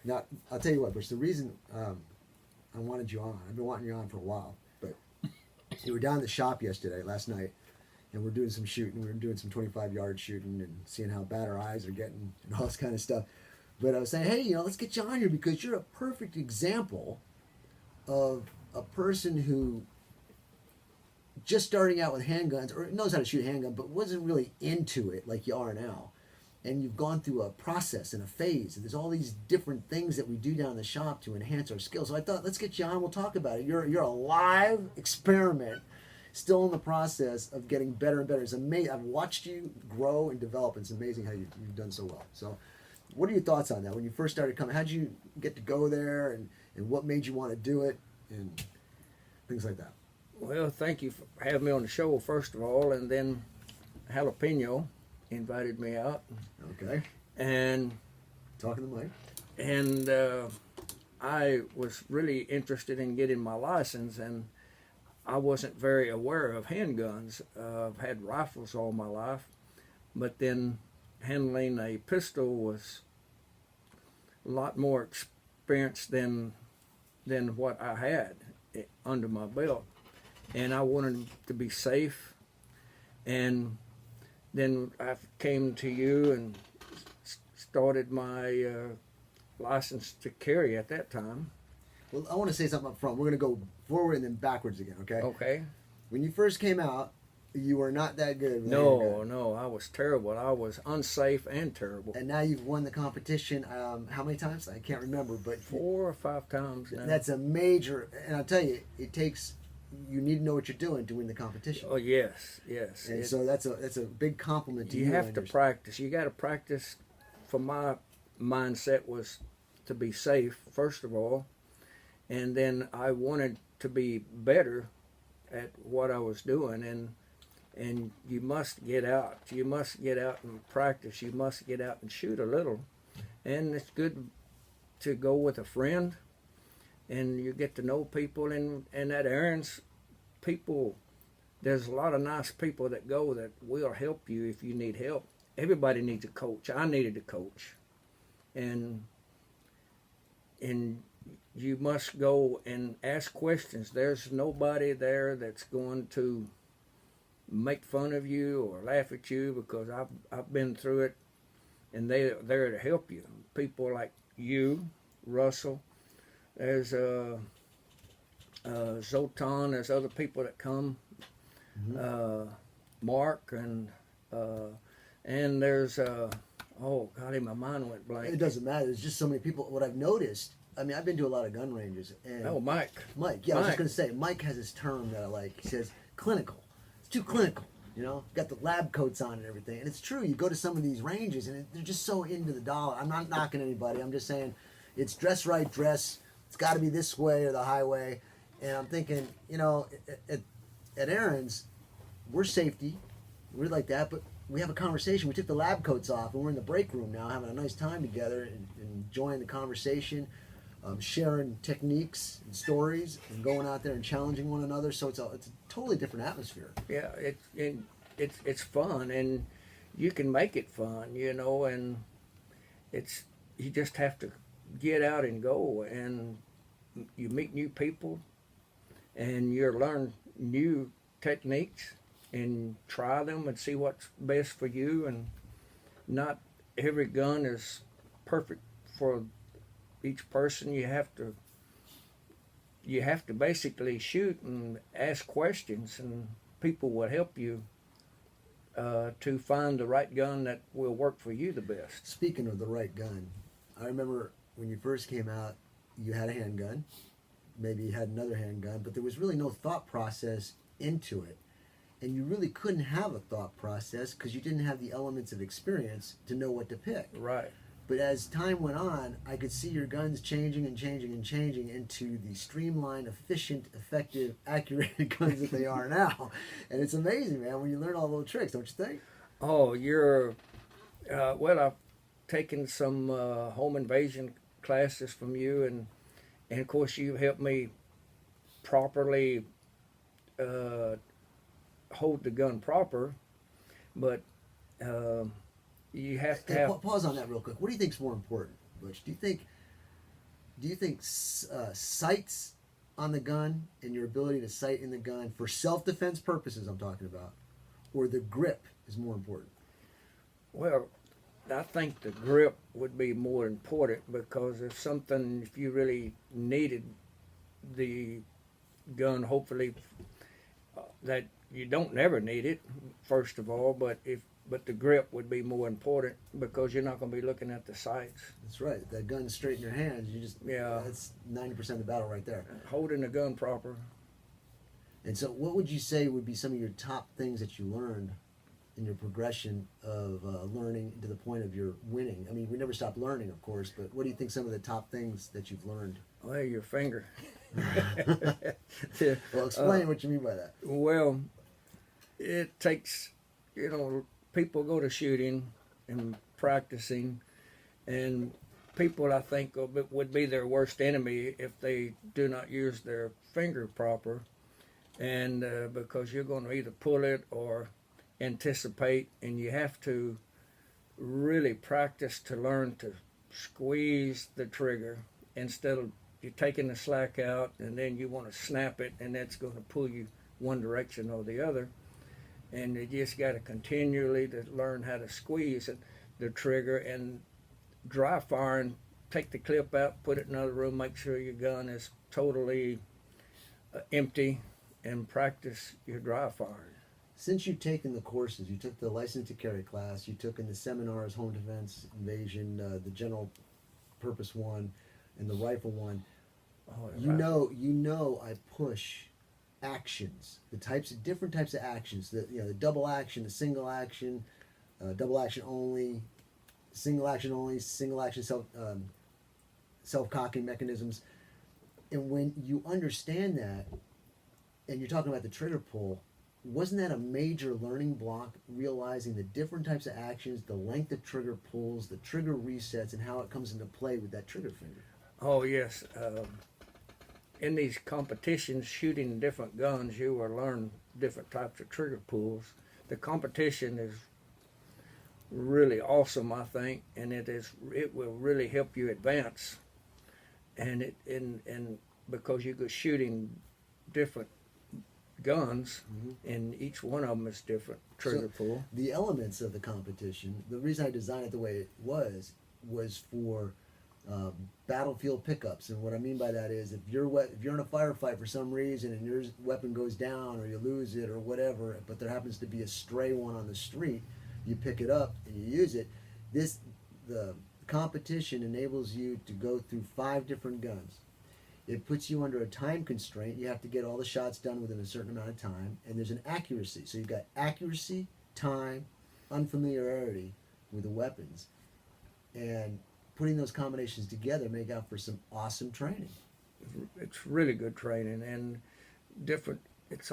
Now, I'll tell you what, Butch, the reason I wanted you on, I've been wanting you on for a while, but you were down at the shop last night, and we're doing some shooting. We're doing some 25-yard shooting and seeing how bad our eyes are getting and all this kind of stuff. But I was saying, hey, let's get you on here because you're a perfect example of a person who just starting out with handguns or knows how to shoot a handgun, but wasn't really into it like you are now. And you've gone through a process and a phase, and there's all these different things that we do down in the shop to enhance our skills. So I thought, let's get you on. We'll talk about it. You're a live experiment, still in the process of getting better and better. It's amazing. I've watched you grow and develop. It's amazing how you've done so well. So, what are your thoughts on that? When you first started coming, how did you get to go there, and what made you want to do it, and things like that? Well, thank you for having me on the show, first of all, and then Jalapeno invited me out. Okay. And talking to Mike. And I was really interested in getting my license, and I wasn't very aware of handguns. I've had rifles all my life, but then handling a pistol was a lot more experience than what I had under my belt. And I wanted to be safe, and then I came to you and started my license to carry at that time. Well, I want to say something up front. We're going to go forward and then backwards again, okay? Okay. When you first came out, you were not that good. No, I was terrible. I was unsafe and terrible. And now you've won the competition. How many times? I can't remember, but 4 or 5 times now. That's a major. And I'll tell you, it takes. You need to know what you're doing to win the competition. Oh yes. And so that's a big compliment to you. You have to practice. You got to practice. For my mindset was to be safe first of all, and then I wanted to be better at what I was doing. And you must get out. You must get out and practice. You must get out and shoot a little. And it's good to go with a friend, and you get to know people. And at Aaron's, people, there's a lot of nice people that go that will help you if you need help. Everybody needs a coach. I needed a coach. And you must go and ask questions. There's nobody there that's going to make fun of you or laugh at you, because I've been through it, and they're there to help you. People like you, Russell, there's Zoltan, there's other people that come, Mark, and there's oh golly, my mind went blank. It doesn't matter. There's just so many people. What I've noticed, I mean, I've been to a lot of gun ranges. And Mike. Yeah, I was just going to say, Mike has this term that I like. He says, clinical. It's too clinical, got the lab coats on and everything. And it's true, you go to some of these ranges and they're just so into the dollar. I'm not knocking anybody, I'm just saying it's dress right, it's got to be this way or the highway. And I'm thinking, at Aaron's, we're safety, we're like that, but we have a conversation. We took the lab coats off and we're in the break room now having a nice time together and enjoying the conversation. Sharing techniques and stories and going out there and challenging one another. So it's a totally different atmosphere. Yeah, it's fun, and you can make it fun, and you just have to get out and go, and you meet new people, and you learn new techniques and try them and see what's best for you. And not every gun is perfect for each person. You have to basically shoot and ask questions, and people will help you to find the right gun that will work for you the best. Speaking of the right gun, I remember when you first came out, you had a handgun, maybe you had another handgun, but there was really no thought process into it. And you really couldn't have a thought process because you didn't have the elements of experience to know what to pick. Right. But as time went on, I could see your guns changing into the streamlined, efficient, effective, accurate guns that they are now. And it's amazing, man, when you learn all those tricks, don't you think? Oh, well, I've taken some home invasion classes from you, and of course you've helped me properly hold the gun proper, but you have to have... Pause on that real quick. What do you think is more important, Butch? Do you think do you think sights on the gun and your ability to sight in the gun for self-defense purposes, I'm talking about, or the grip is more important? Well, I think the grip would be more important because if you really needed the gun, hopefully that you don't never need it, first of all, but the grip would be more important because you're not going to be looking at the sights. That's right. That gun's straight in your hands. That's 90% of the battle right there. Holding the gun proper. And so, what would you say would be some of your top things that you learned in your progression of learning to the point of your winning? I mean, we never stop learning, of course, but what do you think some of the top things that you've learned? Well, your finger. Well, explain what you mean by that. Well, it takes, people go to shooting and practicing, and people, I think, would be their worst enemy if they do not use their finger proper, and because you're going to either pull it or anticipate, and you have to really practice to learn to squeeze the trigger instead of you taking the slack out, and then you want to snap it, and that's going to pull you one direction or the other. And you just got to continually to learn how to squeeze the trigger, and dry firing, take the clip out, put it in another room, make sure your gun is totally empty, and practice your dry firing. Since you've taken the courses, you took the license to carry class, you took in the seminars, home defense, invasion, the general purpose one, and the rifle one. You know, I push actions, different types of actions. The double action, the single action, double action only, single action self cocking mechanisms. And when you understand that, and you're talking about the trigger pull, wasn't that a major learning block, realizing the different types of actions, the length of trigger pulls, the trigger resets, and how it comes into play with that trigger finger? Oh, yes. In these competitions, shooting different guns, you will learn different types of trigger pulls. The competition is really awesome, I think, and it will really help you advance. And because you go shooting different guns, and each one of them is different trigger pull. The elements of the competition, the reason I designed it the way it was for battlefield pickups. And what I mean by that is if you're in a firefight for some reason and your weapon goes down or you lose it or whatever, but there happens to be a stray one on the street, you pick it up and you use it. The competition enables you to go through 5 different guns. It puts you under a time constraint. You have to get all the shots done within a certain amount of time, and there's an accuracy. So you've got accuracy, time, unfamiliarity with the weapons, and putting those combinations together make out for some awesome training. It's really good training and different. It's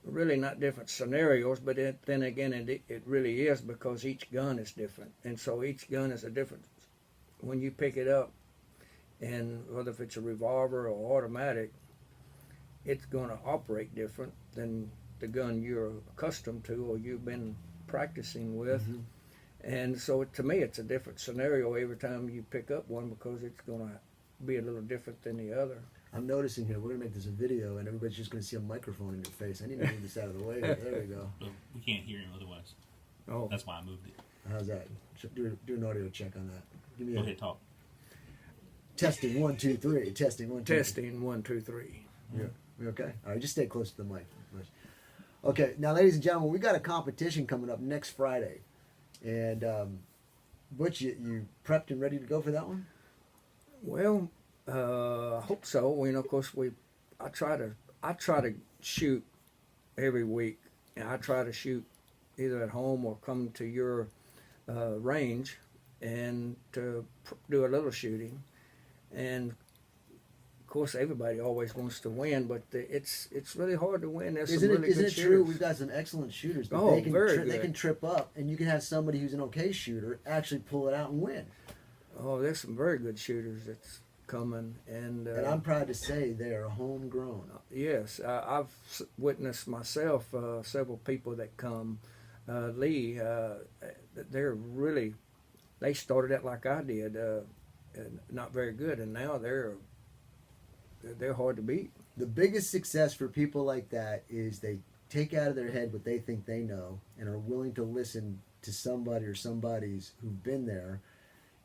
really not different scenarios, but then again, it really is, because each gun is different, and so each gun is a different. When you pick it up, and whether if it's a revolver or automatic, it's going to operate different than the gun you're accustomed to or you've been practicing with. Mm-hmm. And so to me, it's a different scenario every time you pick up one, because it's going to be a little different than the other. I'm noticing here, we're going to make this a video, and everybody's just going to see a microphone in your face. I need to move this out of the way. There we go. But we can't hear him otherwise. Oh. That's why I moved it. How's that? Do an audio check on that. Give me Go ahead, talk. Testing 1 2 3. Testing 1 2 3. Testing 1 2 3. Yeah. You okay? All right, just stay close to the mic. Okay, now, ladies and gentlemen, we got a competition coming up next Friday, and Butch, you prepped and ready to go for that one? Well, I hope so. Of course, I try to shoot every week, and I try to shoot either at home or come to your range and to do a little shooting. And of course, everybody always wants to win, but it's really hard to win. Isn't it true? We've got some excellent shooters, but they can trip up, and you can have somebody who's an okay shooter actually pull it out and win. Oh, there's some very good shooters that's coming, and I'm proud to say they are homegrown. Yes, I've witnessed myself several people that come. Lee, they started out like I did. not very good, and now they're hard to beat. The biggest success for people like that is they take out of their head what they think they know and are willing to listen to somebody or somebody's who've been there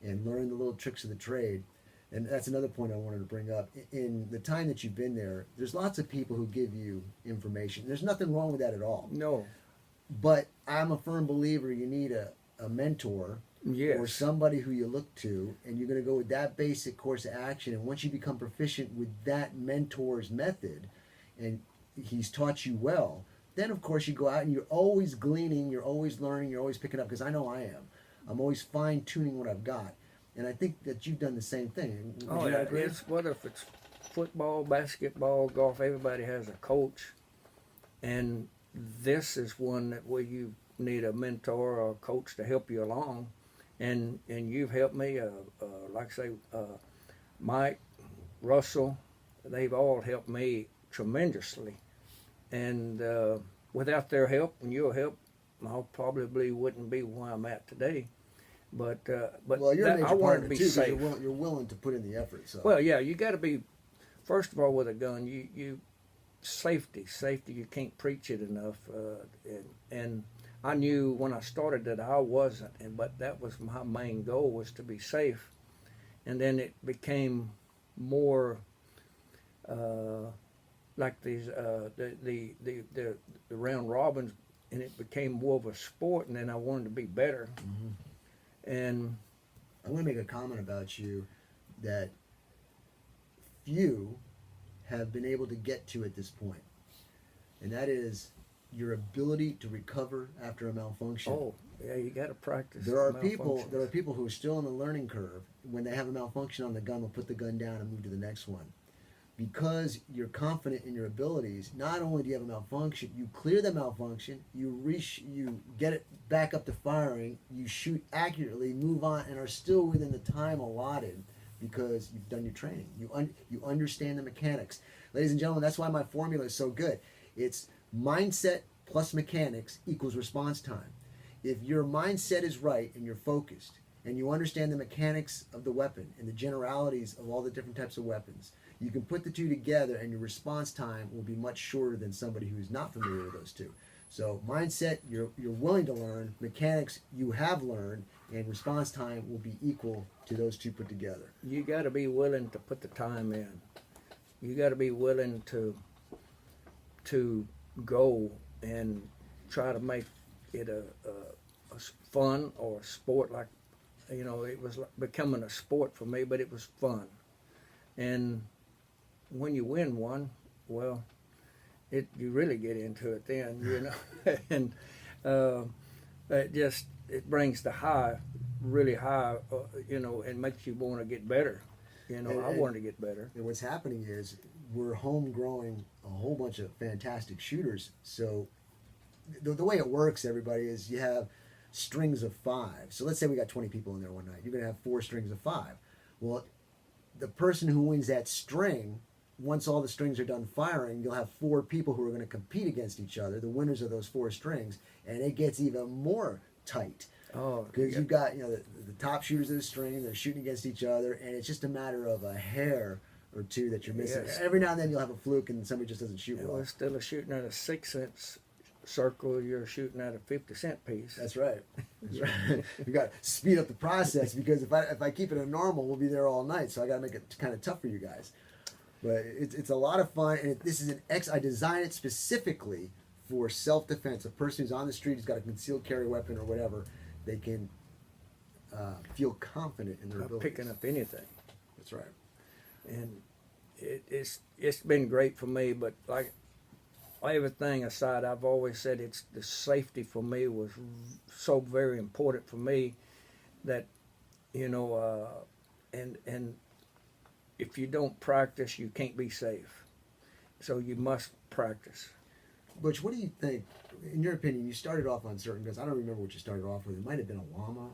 and learn the little tricks of the trade. And that's another point I wanted to bring up. In the time that you've been there, there's lots of people who give you information. There's nothing wrong with that at all. No. But I'm a firm believer you need a mentor Yes. or somebody who you look to, and you're going to go with that basic course of action. And once you become proficient with that mentor's method and he's taught you well, then of course you go out and you're always gleaning, you're always learning, you're always picking up, because I know I am. I'm always fine-tuning what I've got. And I think that you've done the same thing. Would Oh, you yeah. not agree? It's, whether if it's football, basketball, golf, everybody has a coach. And this is one that where you need a mentor or a coach to help you along. And you've helped me, like I say, Mike, Russell, they've all helped me tremendously. And without their help and your help, I probably wouldn't be where I'm at today. But Well, you're a that, I major wanted partner to be too, because safe. you're willing to put in the effort. So. Well, yeah, you got to be. First of all, with a gun, you safety. You can't preach it enough. And I knew when I started that I wasn't, but that was my main goal, was to be safe. And then it became more like these the round robins, and it became more of a sport. And then I wanted to be better. Mm-hmm. And I want to make a comment about you that few have been able to get to at this point, and that is your ability to recover after a malfunction. oh yeah, you got to practice. There are people malfunctions. who are still on the learning curve. When they have a malfunction on the gun, they'll put the gun down and move to the next one. Because you're confident in your abilities, not only do you have a malfunction, you clear the malfunction, you get it back up to firing, you shoot accurately, move on, and are still within the time allotted because you've done your training. You understand the mechanics. Ladies and gentlemen, that's why my formula is so good. It's mindset plus mechanics equals response time. If your mindset is right and you're focused and you understand the mechanics of the weapon and the generalities of all the different types of weapons, you can put the two together and your response time will be much shorter than somebody who's not familiar with those two. So mindset, you're willing to learn. Mechanics, you have learned. And response time will be equal to those two put together. You got to be willing to put the time in. You got to be willing to go and try to make it a fun or a sport. Like, it was like becoming a sport for me, but it was fun. And when you win one, well, you really get into it then, and it brings the high, really high, and makes you want to get better. I wanted to get better. And what's happening is we're home growing a whole bunch of fantastic shooters. So the way it works, everybody, is you have strings of 5. So let's say we got 20 people in there one night. You're going to have 4 strings of 5. Well, the person who wins that string, once all the strings are done firing, you'll have 4 people who are going to compete against each other, the winners of those 4 strings, and it gets even more tight. Oh, Because you've got the top shooters of the string, they're shooting against each other, and it's just a matter of a hair or two that you're missing. Yes. Every now and then you'll have a fluke and somebody just doesn't shoot well. Instead of shooting at a 6-cent circle, you're shooting at a 50-cent piece. That's right. That's right. You got to speed up the process, because if I keep it a normal, we'll be there all night. So I got to make it kind of tough for you guys. But it's a lot of fun, and this is I designed it specifically for self-defense. A person who's on the street who's got a concealed carry weapon or whatever, they can feel confident in their abilities. Picking up anything. That's right. And it's been great for me, but like everything aside, I've always said the safety for me was so very important for me that and if you don't practice, you can't be safe. So you must practice. Butch, what do you think, in your opinion? You started off on certain guns. I don't remember what you started off with. It might have been a llama,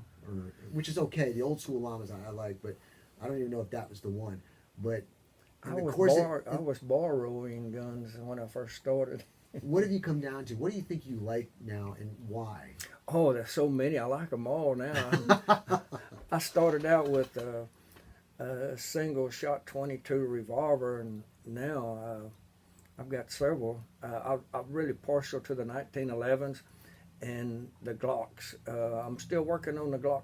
which is okay. The old school llamas I like, but I don't even know if that was the one. But I was borrowing guns when I first started. What have you come down to? What do you think you like now, and why? Oh, there's so many. I like them all now. I started out with a single shot 22 revolver, and now I've got several. I'm really partial to the 1911s and the Glocks. I'm still working on the Glock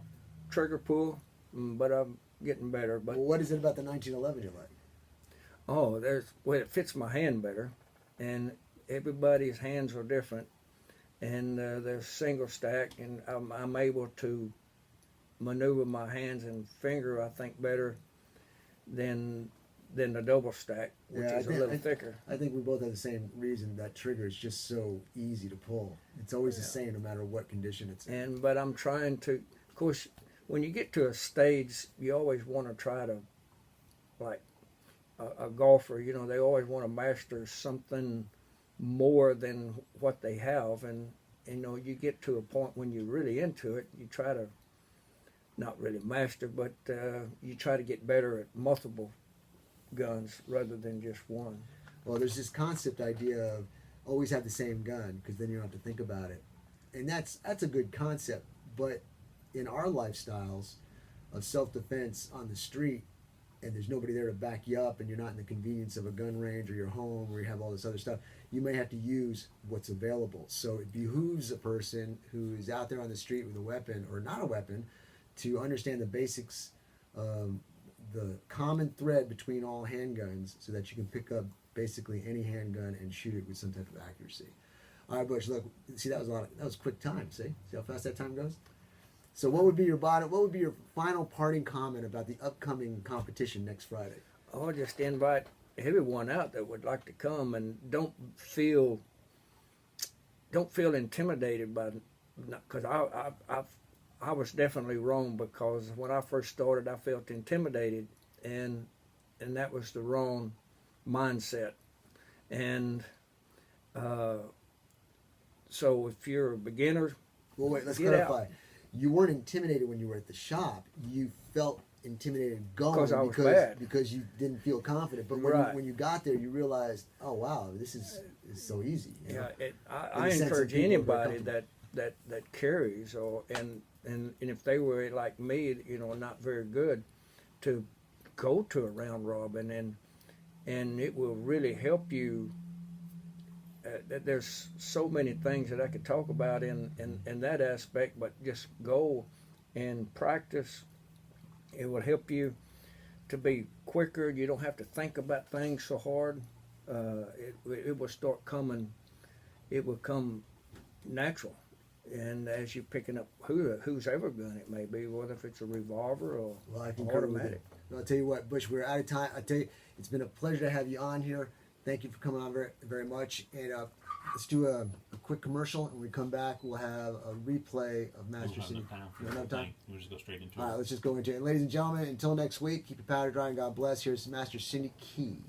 trigger pull, but I'm getting better. But Well, what is it about the 1911 you like? it fits my hand better, and everybody's hands are different, and they're single stack, and I'm able to maneuver my hands and finger, I think, better than the double stack, which Yeah, is a little thicker. I think we both have the same reason. That trigger is just so easy to pull. It's always the same, no matter what condition it's in. But I'm trying to, of course, when you get to a stage, you always want to try to, like a golfer, they always want to master something more than what they have, and you get to a point when you're really into it, you try to not really master, but you try to get better at multiple guns rather than just one. Well, there's this concept idea of always have the same gun, because then you don't have to think about it, and that's a good concept. But in our lifestyles of self-defense on the street, and there's nobody there to back you up, and you're not in the convenience of a gun range or your home where you have all this other stuff, you may have to use what's available. So it behooves a person who is out there on the street with a weapon or not a weapon to understand the basics, the common thread between all handguns, so that you can pick up basically any handgun and shoot it with some type of accuracy. All right, Butch, look, see, that was quick time. See how fast that time goes? So what would be your final parting comment about the upcoming competition next Friday? I'll just invite everyone out that would like to come, and don't feel intimidated by, because I was definitely wrong, because when I first started I felt intimidated, and that was the wrong mindset. And so if you're a beginner, Well, wait, let's get clarify. out. You weren't intimidated when you were at the shop. You felt intimidated going Because I was bad. because you didn't feel confident. But Right. when you got there, you realized, oh wow, this is so easy. You know? I In the sense that encourage people are anybody comfortable. that carries, and if they were like me, not very good, to go to a round robin, and it will really help you. There's so many things that I could talk about in that aspect, but just go and practice. It will help you to be quicker. You don't have to think about things so hard. It will start coming. It will come natural, and as you're picking up whoever gun it may be, whether if it's a revolver or Well, I concur with automatic. it. I'll tell you what, Butch, we're out of time. I tell you, it's been a pleasure to have you on here. Thank you for coming on very, very much. And let's do a quick commercial, and when we come back, we'll have a replay of We'll Master have City. enough time for You have enough time? We'll just go straight into All it. right, let's just go into it. And ladies and gentlemen, until next week, keep your powder dry and God bless. Here's Master Cindy Key.